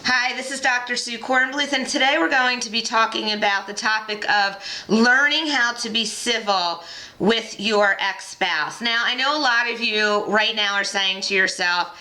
Hi, this is Dr. Sue Cornbluth, and today we're going to be talking about the topic of learning how to be civil with your ex-spouse. Now, I know a lot of you right now are saying to yourself,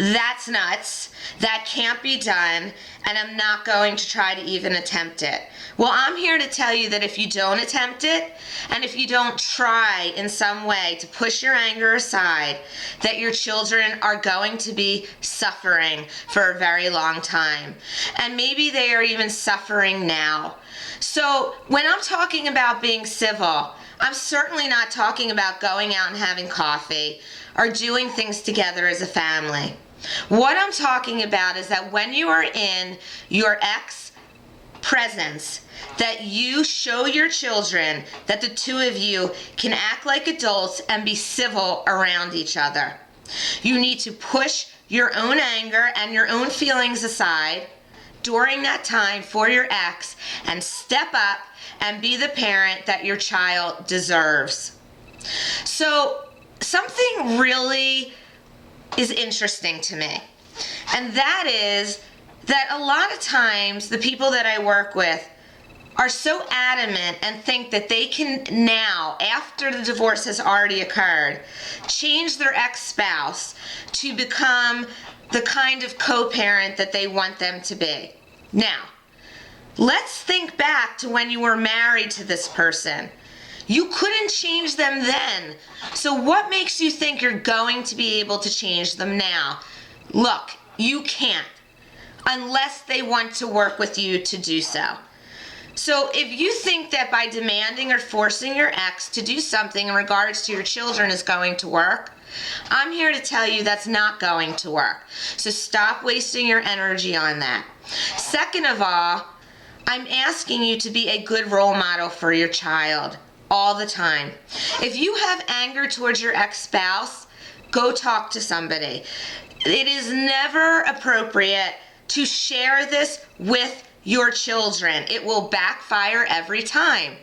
that's nuts, that can't be done, and I'm not going to try to even attempt it. Well, I'm here to tell you that if you don't attempt it, and if you don't try in some way to push your anger aside, that your children are going to be suffering for a very long time. And maybe they are even suffering now. So when I'm talking about being civil, I'm certainly not talking about going out and having coffee or doing things together as a family. What I'm talking about is that when you are in your ex presence, that you show your children that the two of you can act like adults and be civil around each other. You need to push your own anger and your own feelings aside during that time for your ex and step up and be the parent that your child deserves. So something really is interesting to me, and that is that a lot of times the people that I work with are so adamant and think that they can now, after the divorce has already occurred, change their ex-spouse to become the kind of co-parent that they want them to be. Now, let's think back to when you were married to this person. You couldn't change them then. So what makes you think you're going to be able to change them now? Look, you can't, unless they want to work with you to do so. So if you think that by demanding or forcing your ex to do something in regards to your children is going to work, I'm here to tell you that's not going to work. So stop wasting your energy on that. Second of all, I'm asking you to be a good role model for your child all the time. If you have anger towards your ex-spouse, go talk to somebody. It is never appropriate to share this with your children. It will backfire every time,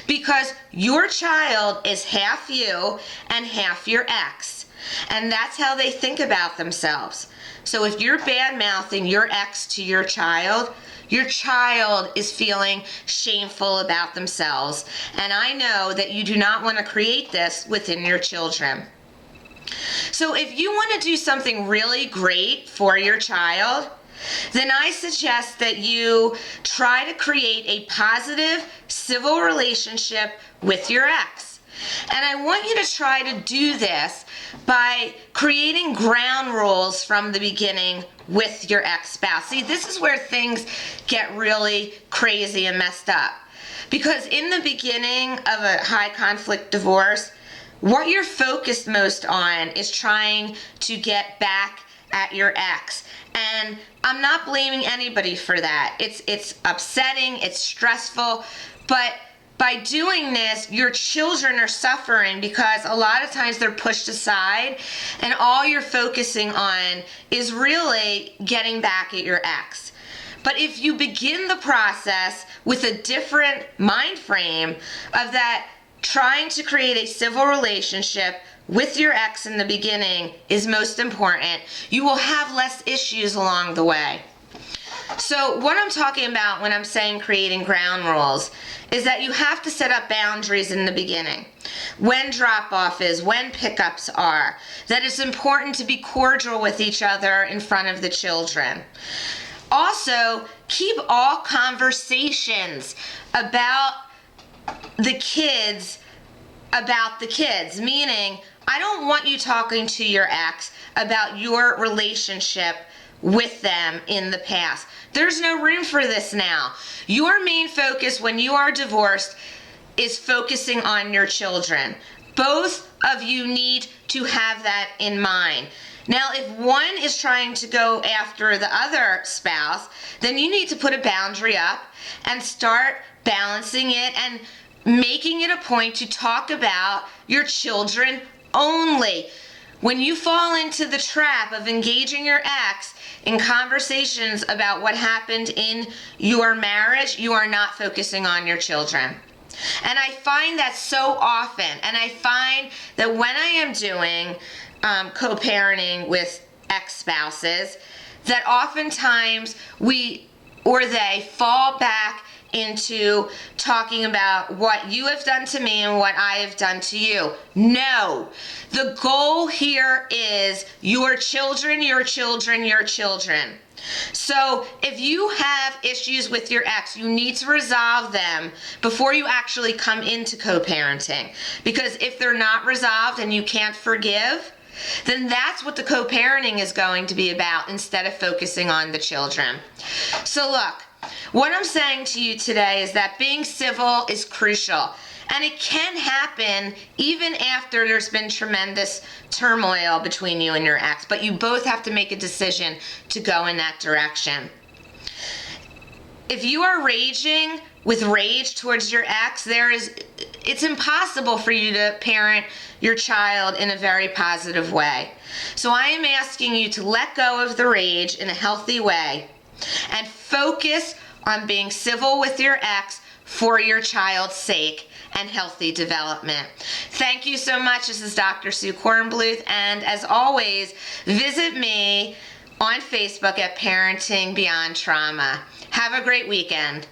because your child is half you and half your ex, and that's how they think about themselves. So if you're bad-mouthing your ex to your child is feeling shameful about themselves, and I know that you do not want to create this within your children. So if you want to do something really great for your child, then I suggest that you try to create a positive civil relationship with your ex. And I want you to try to do this by creating ground rules from the beginning with your ex-spouse. See, this is where things get really crazy and messed up. Because in the beginning of a high conflict divorce, what you're focused most on is trying to get back at your ex. And I'm not blaming anybody for that. It's upsetting, it's stressful, but by doing this, your children are suffering because a lot of times they're pushed aside and all you're focusing on is really getting back at your ex. But if you begin the process with a different mind frame of that, trying to create a civil relationship with your ex in the beginning is most important, you will have less issues along the way. So what I'm talking about when I'm saying creating ground rules is that you have to set up boundaries in the beginning. When drop-off is, when pickups are, that it's important to be cordial with each other in front of the children. Also, keep all conversations about the kids, meaning I don't want you talking to your ex about your relationship with them in the past. There's no room for this now. Your main focus when you are divorced is focusing on your children. Both of you need to have that in mind. Now, if one is trying to go after the other spouse, then you need to put a boundary up and start balancing it and making it a point to talk about your children only. When you fall into the trap of engaging your ex in conversations about what happened in your marriage, you are not focusing on your children. And I find that so often, and I find that when I am doing co-parenting with ex-spouses, that oftentimes we or they fall back into talking about what you have done to me and what I have done to you. No. The goal here is your children, your children, your children. So if you have issues with your ex, you need to resolve them before you actually come into co-parenting. Because if they're not resolved and you can't forgive, then that's what the co-parenting is going to be about instead of focusing on the children. So look, what I'm saying to you today is that being civil is crucial. And it can happen even after there's been tremendous turmoil between you and your ex, but you both have to make a decision to go in that direction. If you are raging with rage towards your ex, it's impossible for you to parent your child in a very positive way. So I am asking you to let go of the rage in a healthy way and focus on being civil with your ex for your child's sake and healthy development. Thank you so much. This is Dr. Sue Cornbluth, and as always, visit me on Facebook at Parenting Beyond Trauma. Have a great weekend.